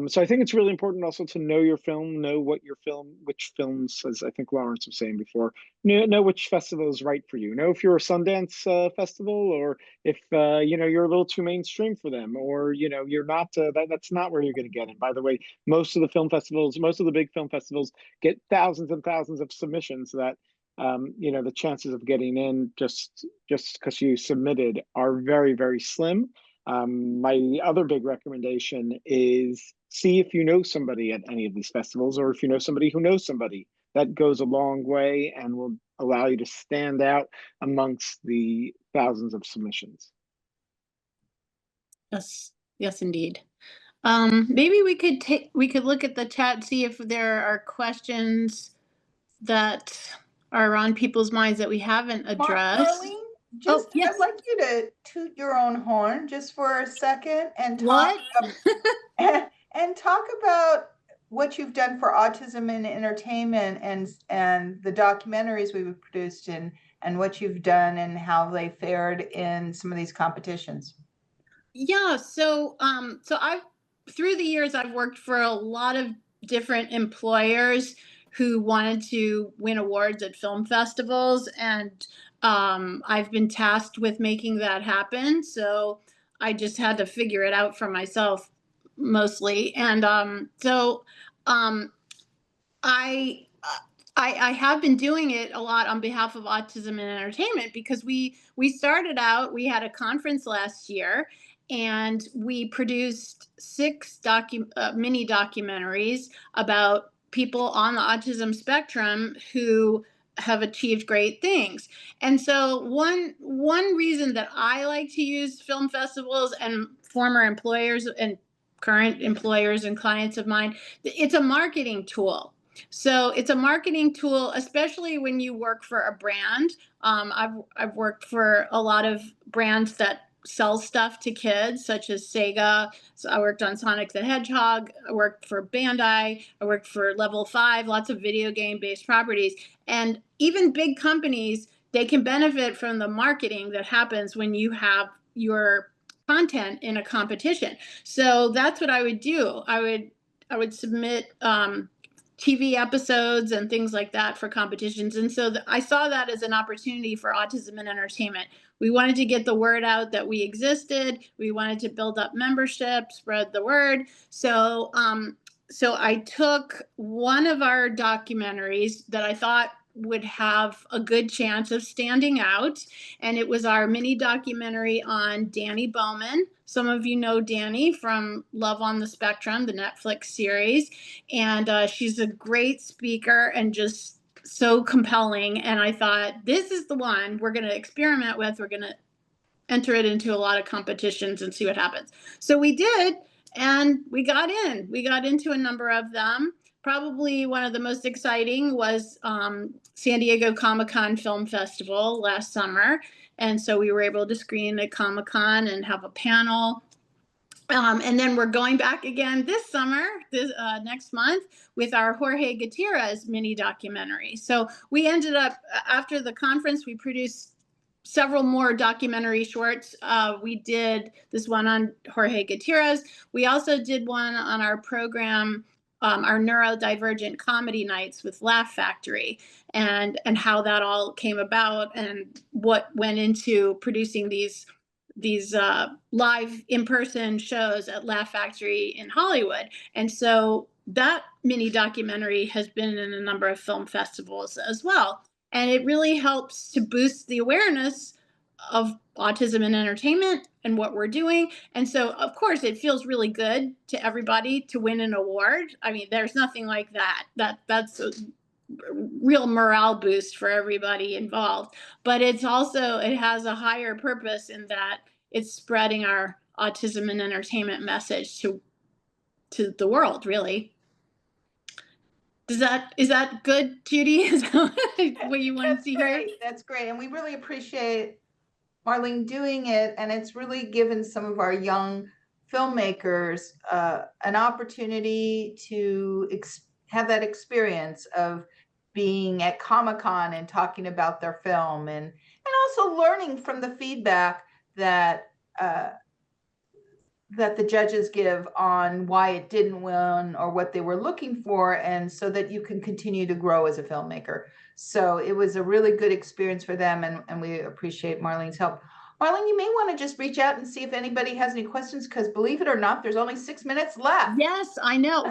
S5: So I think it's really important also to know your film, know which films, as I think Lawrence was saying before, know which festival is right for you. Know if you're a Sundance festival, or if you're a little too mainstream for them, or you're not. That's not where you're going to get in. By the way, most of the big film festivals get thousands and thousands of submissions. That the chances of getting in just because you submitted are very, very slim. My other big recommendation is see if you know somebody at any of these festivals, or if you know somebody who knows somebody. That goes a long way and will allow you to stand out amongst the thousands of submissions.
S2: Yes, indeed. Maybe we could look at the chat, see if there are questions that are on people's minds that we haven't addressed.
S1: Marlene,
S2: Yes.
S1: I'd like you to toot your own horn just for a second and talk
S2: What?
S1: and talk about what you've done for autism in entertainment and the documentaries we've produced and what you've done and how they fared in some of these competitions.
S2: Yeah, so I've through the years I've worked for a lot of different employers who wanted to win awards at film festivals, and I've been tasked with making that happen. So I just had to figure it out for myself mostly, and I I have been doing it a lot on behalf of Autism and Entertainment, because we started out, we had a conference last year, and we produced 6 mini documentaries about people on the autism spectrum who have achieved great things. And so one reason that I like to use film festivals and former employers and current employers and clients of mine, it's a marketing tool. So it's a marketing tool, especially when you work for a brand. I've worked for a lot of brands that sell stuff to kids, such as Sega. So I worked on Sonic the Hedgehog. I worked for Bandai. I worked for Level 5, lots of video game based properties. And even big companies they can benefit from the marketing that happens when you have your content in a competition. So that's what I would do. I would submit TV episodes and things like that for competitions. And so I saw that as an opportunity for Autism and Entertainment. We wanted to get the word out that we existed. We wanted to build up membership, spread the word. So I took one of our documentaries that I thought would have a good chance of standing out, and it was our mini documentary on Danny Bowman. Some of you know Danny from Love on the Spectrum, the Netflix series, and she's a great speaker and just so compelling. And I thought, this is the one we're going to experiment with. We're going to enter it into a lot of competitions and see what happens. So we did, and we got in. We got into a number of them. Probably one of the most exciting was San Diego Comic-Con Film Festival last summer. And so we were able to screen at Comic-Con and have a panel. And then we're going back again this summer, next month, with our Jorge Gutierrez mini documentary. So we ended up, after the conference, we produced several more documentary shorts. We did this one on Jorge Gutierrez. We also did one on our program, our neurodivergent comedy nights with Laugh Factory, and how that all came about and what went into producing these live in-person shows at Laugh Factory in Hollywood. And so that mini documentary has been in a number of film festivals as well. And it really helps to boost the awareness of autism and entertainment and what we're doing. And so, of course, it feels really good to everybody to win an award. I mean, there's nothing like that. That's a real morale boost for everybody involved. But it's also, it has a higher purpose in that it's spreading our autism and entertainment message to the world, really. Is that good, Judy? Is that what you wanted to hear?
S1: That's great. And we really appreciate Marlene doing it. And it's really given some of our young filmmakers an opportunity to have that experience of being at Comic-Con and talking about their film, and also learning from the feedback that that the judges give on why it didn't win or what they were looking for, and so that you can continue to grow as a filmmaker. So it was a really good experience for them, and we appreciate Marlene's help. Marlene, you may want to just reach out and see if anybody has any questions, because believe it or not, there's only 6 minutes left.
S2: Yes, I know.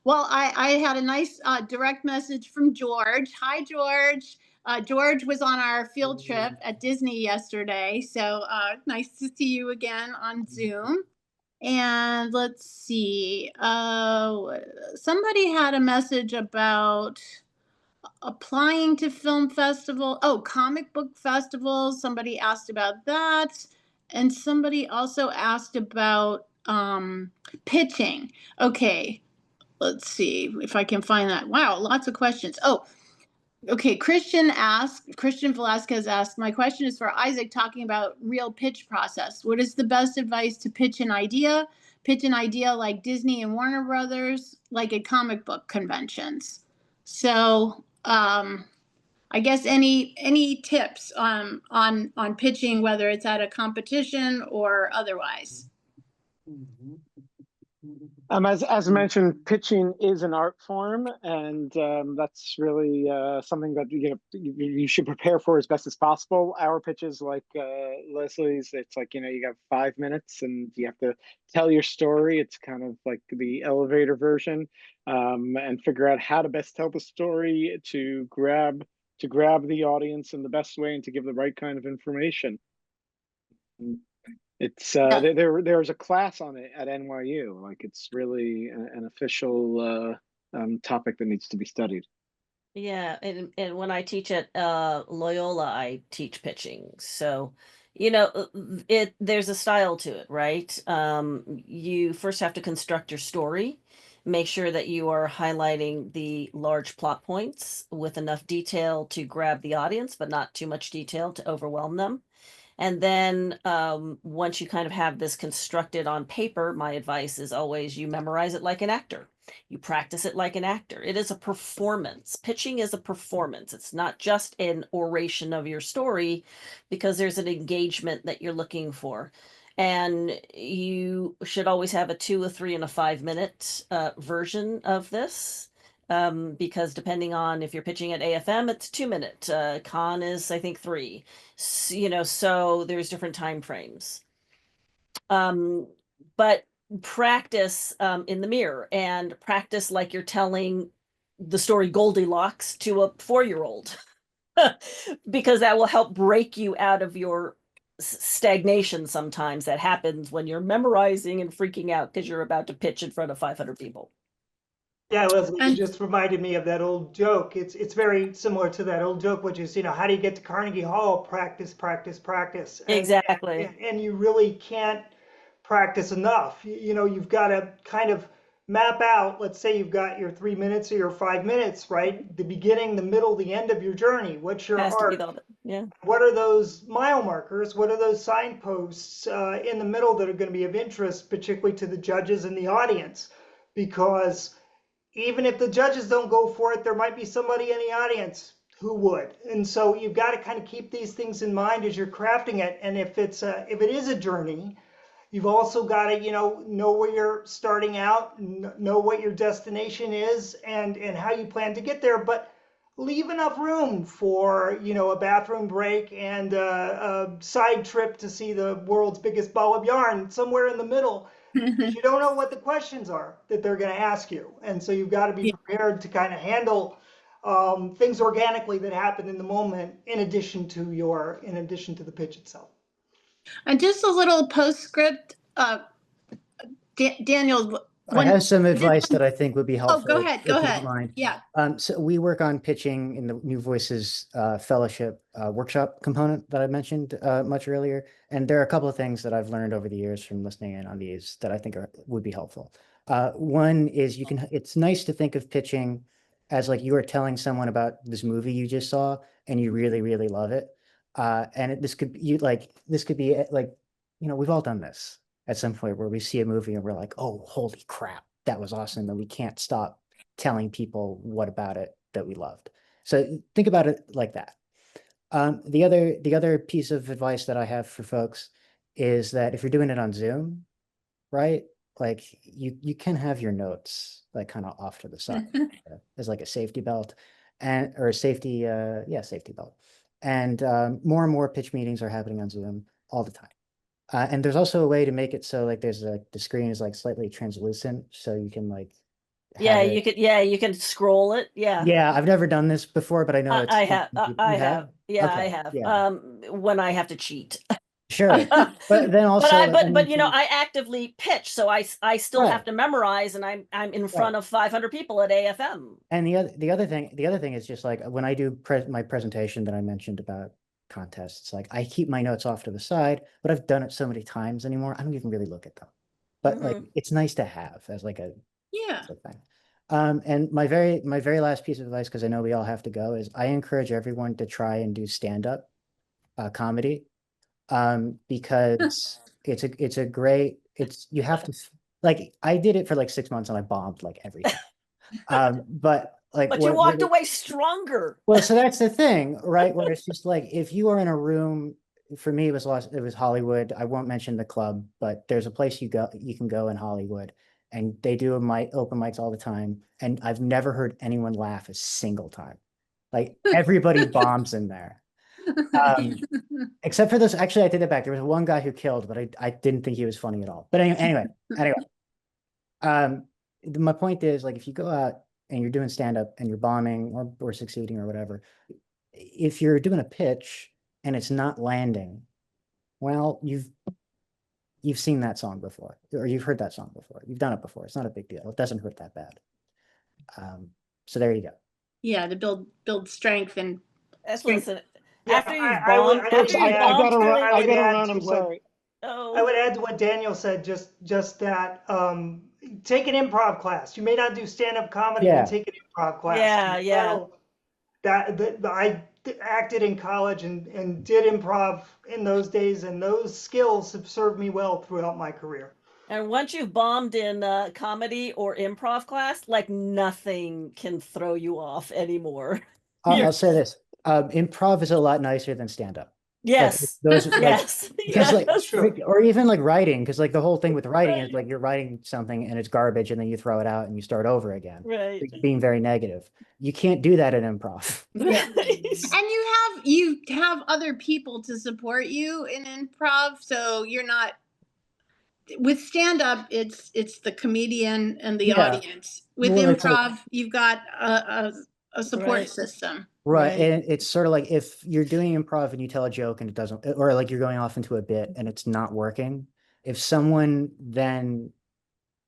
S2: Well, I had a nice direct message from George. Hi, George. George was on our field trip at Disney yesterday. So nice to see you again on Zoom. And let's see. Somebody had a message about applying to film festival. Oh, comic book festivals. Somebody asked about that. And somebody also asked about pitching. Okay. Let's see if I can find that. Wow, lots of questions. Oh, okay. Christian Velasquez asked, my question is for Isaac, talking about real pitch process. What is the best advice to pitch an idea? Pitch an idea like Disney and Warner Brothers, like at comic book conventions. So I guess any tips on pitching, whether it's at a competition or otherwise?
S5: As mentioned, pitching is an art form, and that's really something that you should prepare for as best as possible. Our pitches, like Leslie's, it's like, you got 5 minutes and you have to tell your story. It's kind of like the elevator version, and figure out how to best tell the story to grab the audience in the best way and to give the right kind of information. It's there's a class on it at NYU. Like, it's really an official topic that needs to be studied.
S3: Yeah, and when I teach at Loyola, I teach pitching. So, there's a style to it, right? You first have to construct your story, make sure that you are highlighting the large plot points with enough detail to grab the audience, but not too much detail to overwhelm them. And then once you kind of have this constructed on paper, my advice is always you memorize it like an actor. You practice it like an actor. It is a performance. Pitching is a performance. It's not just an oration of your story, because there's an engagement that you're looking for. And you should always have a 2, a 3, and a 5-minute version of this. Because depending on if you're pitching at AFM, it's 2-minute. Con is, I think, 3. So there's different time frames. But practice in the mirror, and practice like you're telling the story Goldilocks to a 4-year-old, because that will help break you out of your stagnation. Sometimes that happens when you're memorizing and freaking out because you're about to pitch in front of 500 people.
S6: Yeah, Leslie, you
S2: And
S6: just reminded me of that old joke. It's very similar to that old joke, which is, how do you get to Carnegie Hall? Practice, practice, practice.
S3: Exactly.
S6: And you really can't practice enough. You've got to kind of map out, let's say you've got your 3 minutes or your 5 minutes, right? The beginning, the middle, the end of your journey. What's your
S3: Has to be
S6: arc?
S3: yeah.
S6: What are those mile markers? What are those signposts in the middle that are going to be of interest, particularly to the judges and the audience? Because even if the judges don't go for it, there might be somebody in the audience who would. And so you've got to kind of keep these things in mind as you're crafting it. And if it is a journey, you've also got to, know where you're starting out, know what your destination is, and how you plan to get there. But leave enough room for, a bathroom break and a side trip to see the world's biggest ball of yarn somewhere in the middle. You don't know what the questions are that they're going to ask you. And so you've got to be prepared to kind of handle things organically that happen in the moment, in addition to the pitch itself.
S2: And just a little postscript, Daniel.
S4: I have some advice that I think would be helpful.
S2: Go ahead.
S4: If you don't mind.
S2: Yeah.
S4: So we work on pitching in the New Voices Fellowship workshop component that I mentioned much earlier. And there are a couple of things that I've learned over the years from listening in on these that I think would be helpful. One is it's nice to think of pitching as like you are telling someone about this movie you just saw and you really, really love it. And this could be like, we've all done this at some point where we see a movie and we're like, oh, holy crap, that was awesome. And we can't stop telling people what about it that we loved. So think about it like that. The other piece of advice that I have for folks is that if you're doing it on Zoom, right, like you can have your notes like kind of off to the side as like a safety belt or a safety belt. And more and more pitch meetings are happening on Zoom all the time. And there's also a way to make it so like the screen is like slightly translucent, so you can like
S3: you can scroll it.
S4: Yeah, I've never done this before, but I know
S3: I have. I have. When I have to cheat.
S4: Sure, but then also,
S3: I actively pitch, so I still have to memorize, and I'm in front of 500 people at AFM.
S4: And the other thing is just like when I do my presentation that I mentioned about contests, like I keep my notes off to the side, but I've done it so many times anymore, I don't even really look at them. But like it's nice to have as like a thing. And my very last piece of advice, because I know we all have to go, is I encourage everyone to try and do stand-up comedy. Because you have to, like, I did it for like 6 months and I bombed like everything. But
S3: you walked away stronger.
S4: Well, so that's the thing, right? Where it's just like, if you are in a room, for me, it was Hollywood. I won't mention the club, but there's a place you can go in Hollywood, and they do open mics all the time. And I've never heard anyone laugh a single time. Like everybody bombs in there. Except for this, actually, I take it back. There was one guy who killed, but I didn't think he was funny at all. But anyway, my point is, like, if you go out and you're doing stand-up and you're bombing or succeeding or whatever, if you're doing a pitch and it's not landing, well, you've seen that song before, or you've heard that song before. You've done it before. It's not a big deal. It doesn't hurt that bad. So there you go.
S2: Yeah, to build strength and
S3: listen.
S6: Yeah,
S3: after you've bombed,
S5: I gotta run. I'm sorry.
S6: I would add to what Daniel said, just that take an improv class. You may not do stand-up comedy, but take an improv class.
S3: Yeah.
S6: I acted in college and did improv in those days, and those skills have served me well throughout my career.
S3: And once you've bombed in comedy or improv class, like nothing can throw you off anymore.
S4: I'll say this: improv is a lot nicer than stand-up.
S3: Yes.
S4: Those like,
S3: Yes.
S4: because like
S3: Yes.
S6: Sure.
S4: or even like writing, because like the whole thing with writing is
S3: Right.
S4: like you're writing something and it's garbage and then you throw it out and you start over again.
S3: Right.
S4: Like, being very negative. You can't do that in improv.
S2: Yeah.
S3: Right.
S2: And you have other people to support you in improv, so you're not with stand up. It's the comedian and the
S4: Yeah.
S2: audience. With
S4: Well, it's like-
S2: improv, you've got a support
S3: Right.
S2: system.
S4: Right.
S3: Right.
S4: And it's sort of like if you're doing improv and you tell a joke and it doesn't, or like you're going off into a bit and it's not working, if someone then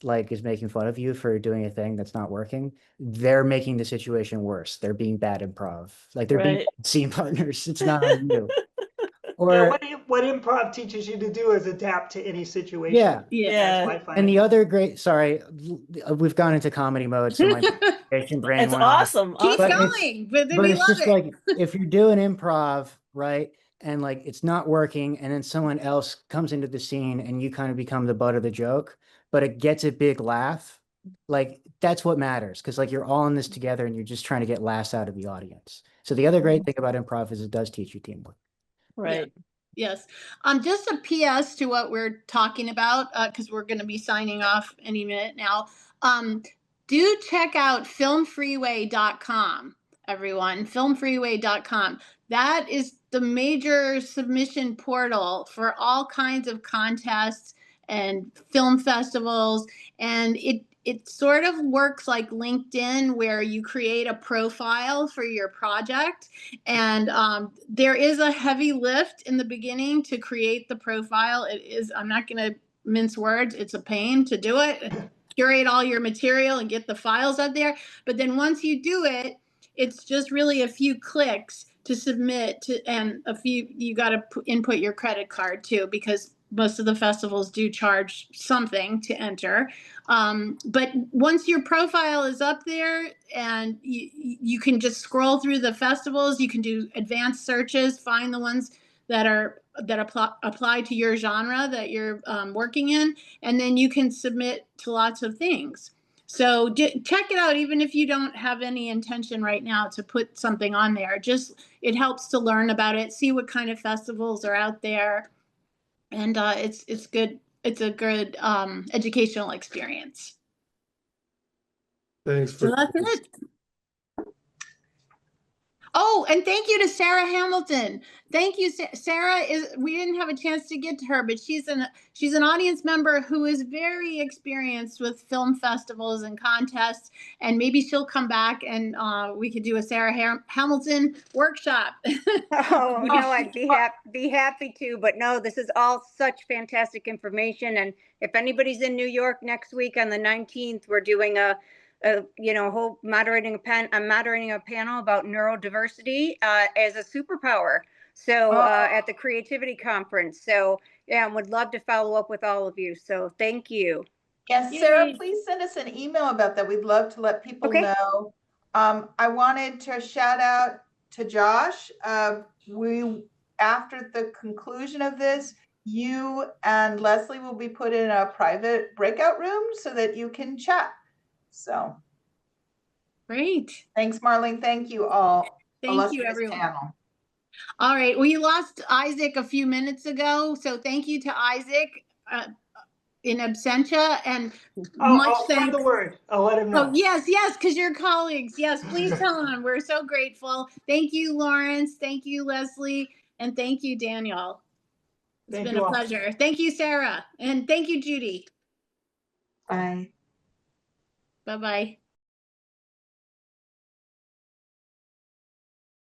S4: like is making fun of you for doing a thing that's not working, they're making the situation worse. They're being bad improv. Like they're being
S3: Right.
S4: bad scene partners. It's not on you.
S6: Yeah,
S4: Or
S6: what improv teaches you to do is adapt to any situation.
S4: yeah.
S2: Yeah.
S6: That's what I find.
S4: And the other great, sorry, we've gone into comedy mode, so my brain
S3: It's
S4: went off.
S3: awesome.
S2: Keep
S4: But
S3: Awesome.
S2: going, but
S4: But
S2: we
S4: it's
S2: love
S4: just
S2: it.
S4: like if you're doing improv, right? And like it's not working, and then someone else comes into the scene and you kind of become the butt of the joke, but it gets a big laugh. Like that's what matters because like you're all in this together and you're just trying to get laughs out of the audience. So the other great thing about improv is it does teach you teamwork.
S3: Right.
S2: Yes. Just a PS to what we're talking about, because we're going to be signing off any minute now. Do check out filmfreeway.com, everyone. Filmfreeway.com. That is the major submission portal for all kinds of contests and film festivals. And it sort of works like LinkedIn, where you create a profile for your project. And there is a heavy lift in the beginning to create the profile. It is, I'm not going to mince words, it's a pain to do it. Curate all your material and get the files out there. But then once you do it, it's just really a few clicks to submit to, and you got to input your credit card too, because most of the festivals do charge something to enter. But once your profile is up there and you can just scroll through the festivals, you can do advanced searches, find the ones that apply to your genre that you're working in, and then you can submit to lots of things. So check it out, even if you don't have any intention right now to put something on there. Just it helps to learn about it, see what kind of festivals are out there, and it's good. It's a good educational experience.
S7: Thanks
S2: So
S7: for
S2: that's it. Oh, and thank you to Sarah Hamilton. Thank you, Sarah. We didn't have a chance to get to her, but she's an audience member who is very experienced with film festivals and contests, and maybe she'll come back and we could do a Sarah Hamilton workshop.
S8: Oh, no, I'd be happy to, but no, this is all such fantastic information. And if anybody's in New York next week on the 19th, we're doing I'm moderating a panel about neurodiversity as a superpower. So at the Creativity Conference. So yeah, would love to follow up with all of you. So thank you.
S1: Yes, Sarah, please send us an email about that. We'd love to let people know. I wanted to shout out to Josh. After the conclusion of this, you and Leslie will be put in a private breakout room so that you can chat. So
S2: great.
S1: Thanks, Marlene. Thank you all.
S2: Thank you, everyone. Panel. All right. We lost Isaac a few minutes ago. So thank you to Isaac in absentia, and
S6: I'll spread the word. I'll let him know.
S2: Oh, yes, because you're colleagues. Yes, please tell him. We're so grateful. Thank you, Lawrence. Thank you, Leslie. And thank you, Daniel. It's been a pleasure. Thank you, Sarah. And thank you, Judy.
S1: Bye.
S2: Bye-bye.